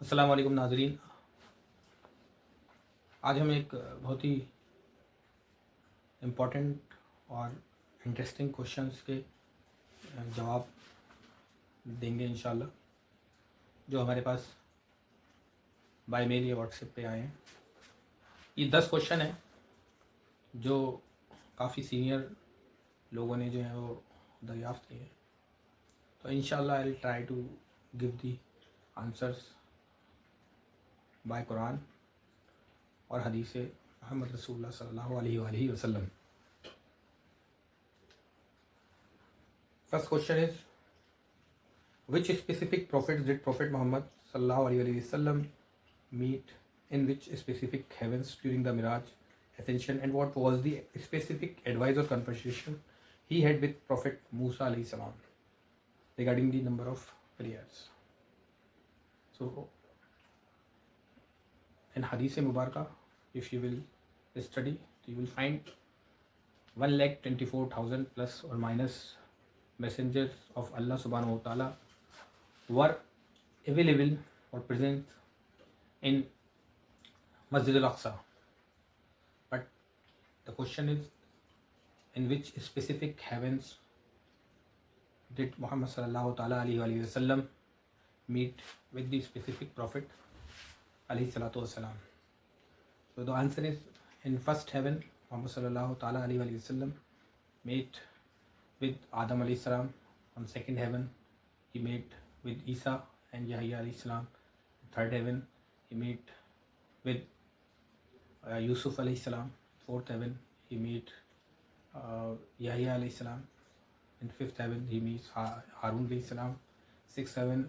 अस्सलाम वालेकुम नाज़रीन। आज हम एक बहुत ही इम्पोर्टेंट और इंटरेस्टिंग क्वेश्चंस के जवाब देंगे इंशाल्लाह, जो हमारे पास बाय मेल या व्हाट्सएप पे आए हैं। ये 10 क्वेश्चन हैं जो काफ़ी सीनियर लोगों ने जो है वो दरियाफ़्त किए हैं। तो इंशाल्लाह I will try to give the answers by Quran और हदीस मोहम्मद रसूलुल्लाह सल्लल्लाहु अलैहि वसल्लम। First question is, which specific prophets did Prophet Muhammad sallallahu alaihi wasallam meet in which specific heavens during the Miraj ascension, and what was the specific advice or conversation he had with Prophet Musa alayhi salam regarding the number of prayers? So in Hadith Mubarakah, if you will study, you will find 1,24,000 plus or minus messengers of Allah subhanahu wa ta'ala were available or present in Masjid al-Aqsa. But the question is, in which specific heavens did Muhammad sallallahu ta'ala alaihi wasallam meet with the specific prophet alayhi salatu wasalam? So the answer is, in first heaven Muhammad sallallahu ta'ala alaihi wasallam met with Adam alayhi salam. On second heaven he met with Isa and Yahya alayhi salam. Third heaven he met with Yusuf alayhi salam. Fourth heaven he met Yahya alayhi salam. In fifth heaven he meets Harun alayhi salam. Sixth heaven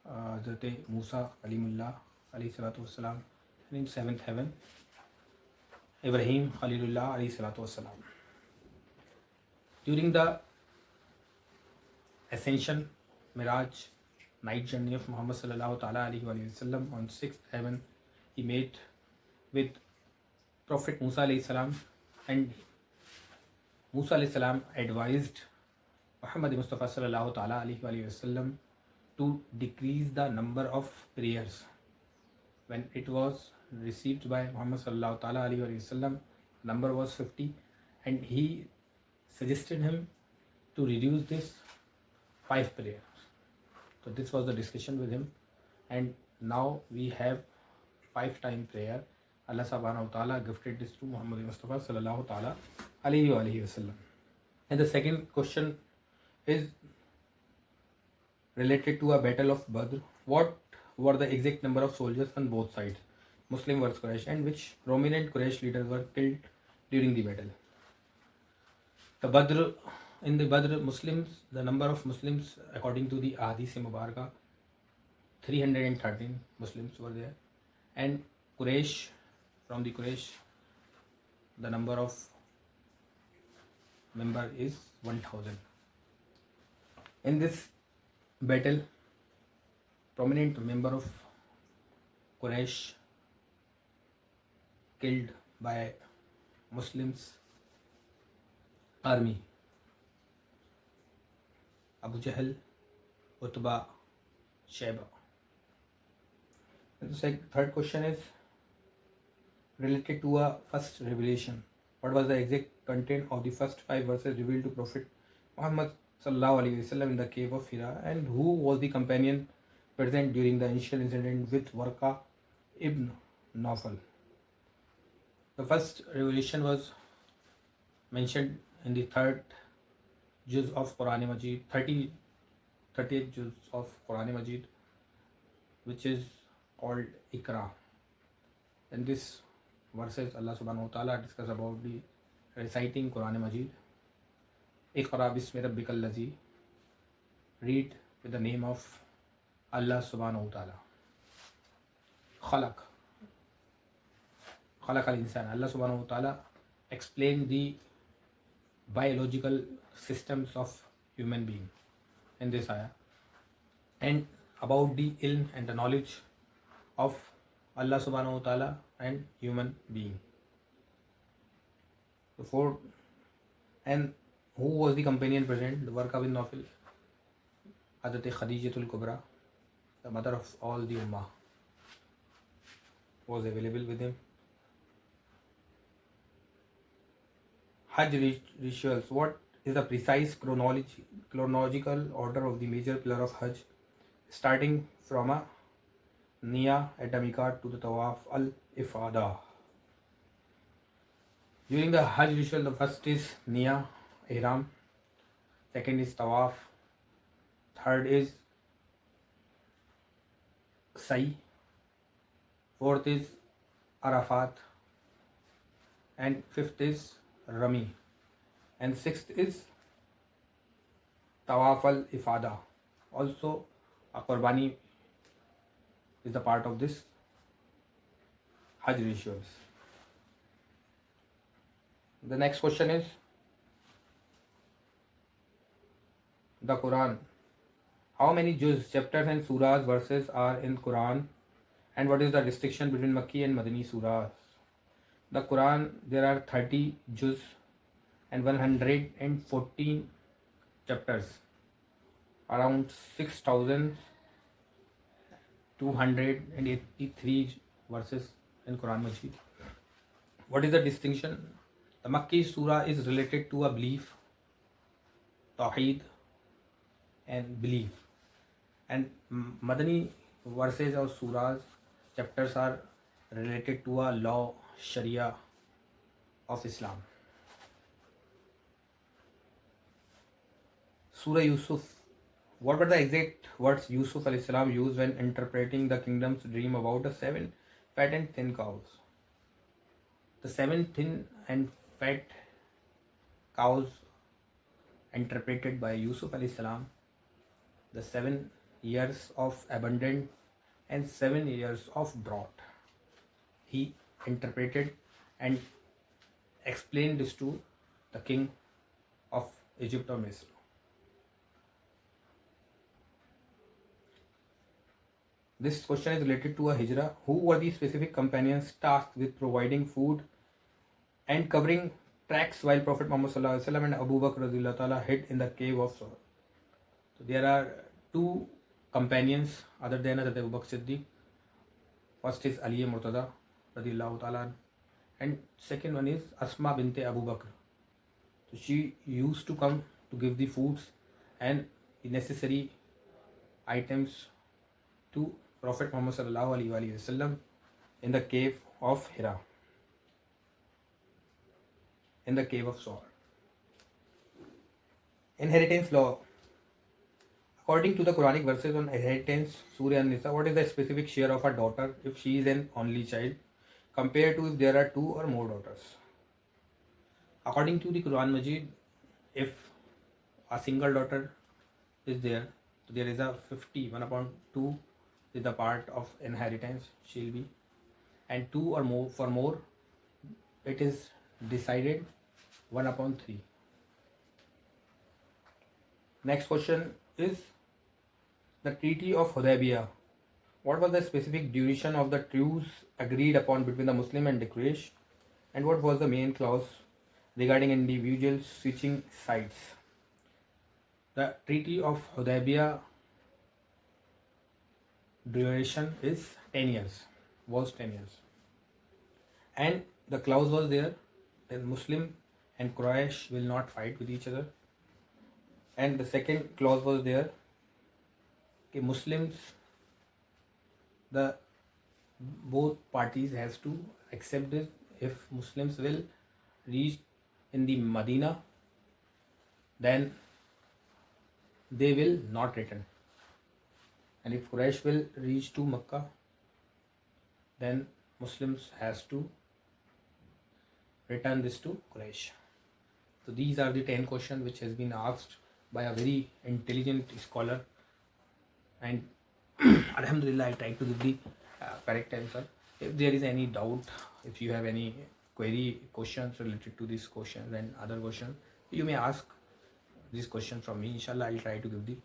Hazrat Musa Kalimullah alayhi salatu wassalam. And in seventh heaven Ibrahim Khalilullah alayhi salatu wassalam. During the ascension, Miraj, night journey of Muhammad sallallahu ta'ala alaihi wasallam, on sixth heaven he met with Prophet Musa alayhi salam, and Musa alayhi salam advised Muhammad Mustafa sallallahu ta'ala alaihi wasallam to decrease the number of prayers. When it was received by Muhammad sallallahu ta'ala alaihi wasallam, number was 50, and he suggested him to reduce this 5 prayers. So this was the discussion with him, and now we have 5-time prayer. Allah subhanahu wa ta'ala gifted this to Muhammad Mustafa sallallahu ta'ala alaihi wasallam. And the second question is related to a battle of Badr. What were the exact number of soldiers on both sides, Muslim versus Quraysh, and which prominent Quraysh leaders were killed during the battle? In the Badr, Muslims, the number of Muslims according to the Ahadith Mubarakah, 313 Muslims were there, and Quraysh, from the Quraysh, the number of member is 1000. In this battle, prominent member of Quraysh killed by Muslims army: Abu Jahl, Utba, Shayba. And the third question is related to a first revelation. What was the exact content of the first 5 verses revealed to Prophet Muhammad sallallahu alaihi wasallam in the cave of Hira, and who was the companion present during the initial incident with Warqa ibn Nawfal? The first revelation was mentioned in the third juz of Quran Majid, 38th juz of Quran Majid, which is called Iqra. In this verses, Allah subhanahu wa ta'ala discuss about the reciting Quran Majid. Iqra bismi rabbikal ladzi, read with the name of Allah subhanahu wa ta'ala. Khalaq al insan. Allah subhanahu wa ta'ala explained the biological systems of human being in this ayah, and about the ilm and the knowledge of Allah subhanahu wa ta'ala and human being. And who was the companion present? The Warqa bin Nawfal, Hazrat Khadijatul Kubra, the mother of all the Ummah, was available with him. Hajj rituals. What is the precise chronological order of the major pillar of Hajj, starting from a Niya at the Miqat to the Tawaf al-Ifada? During the Hajj ritual, the first is Niya, Ihram, second is Tawaf, third is Sa'i, fourth is Arafat, and fifth is Rami, and sixth is Tawaf al-Ifada. Also, a Qurbani is the part of this Hajj rituals. The next question is the Quran. How many juz, chapters and surahs, verses are in Quran, and what is the distinction between Makki and Madani surahs? The Quran, there are 30 juz and 114 chapters, around 6,283 verses in Quran Majid. What is the distinction? The Makki surah is related to a belief, Tawheed, and belief, and Madani verses or surahs, chapters are related to a law, Sharia of Islam. Surah Yusuf. What were the exact words Yusuf alayhi salam used when interpreting the kingdom's dream about the 7 fat and thin cows? The 7 thin and fat cows interpreted by Yusuf alayhi salam, the 7 years of abundance and 7 years of drought. He interpreted and explained this to the king of Egypt or Misr. This question is related to a hijrah. Who were the specific companions tasked with providing food and covering tracks while Prophet Muhammad sallallahu alaihi wasallam and Abu Bakr radhiyallahu ta'ala hid in the cave of Sawr? So there are 2 companions other than Hazrat Abu Bakr Siddiq. First is Ali Murtada radhiyallahu ta'ala, and second one is Asma bint Abu Bakr. So she used to come to give the foods and the necessary items to Prophet Muhammad sallallahu alaihi wasallam in the cave of Hira, in the cave of Sawr. Inheritance law. According to the Quranic verses on inheritance, Surah An-Nisa, what is the specific share of a daughter if she is an only child, compared to if there are 2 or more daughters? According to the Quran Majid, if a single daughter is there, so there is a 50, 1/2 is the part of inheritance she'll be, and 2 or more, for more, it is decided 1/3. Next question is the Treaty of Hudaybiyah. What was the specific duration of the truce agreed upon between the Muslim and the Quraysh, and what was the main clause regarding individuals switching sides? The Treaty of Hudaybiyah duration is 10 years, was 10 years, and the clause was there that Muslim and Quraysh will not fight with each other, and the second clause was there that Muslims, the both parties has to accept this. If Muslims will reach in the Medina, then they will not return, and if Quraysh will reach to Makkah, then Muslims has to return this to Quraysh. So these are the 10 questions which has been asked by a very intelligent scholar, and Alhamdulillah I tried to give the correct answer. If there is any doubt, if you have any query, questions related to these questions and other questions, you may ask this question from me. Inshallah I'll try to give the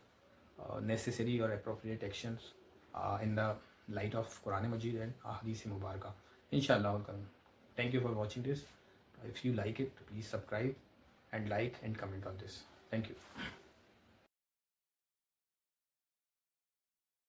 necessary or appropriate actions in the light of Quran Majid and Ahadith Mubarakah. Inshallah. Thank you for watching this. If you like it, please subscribe and like and comment on this. Thank you.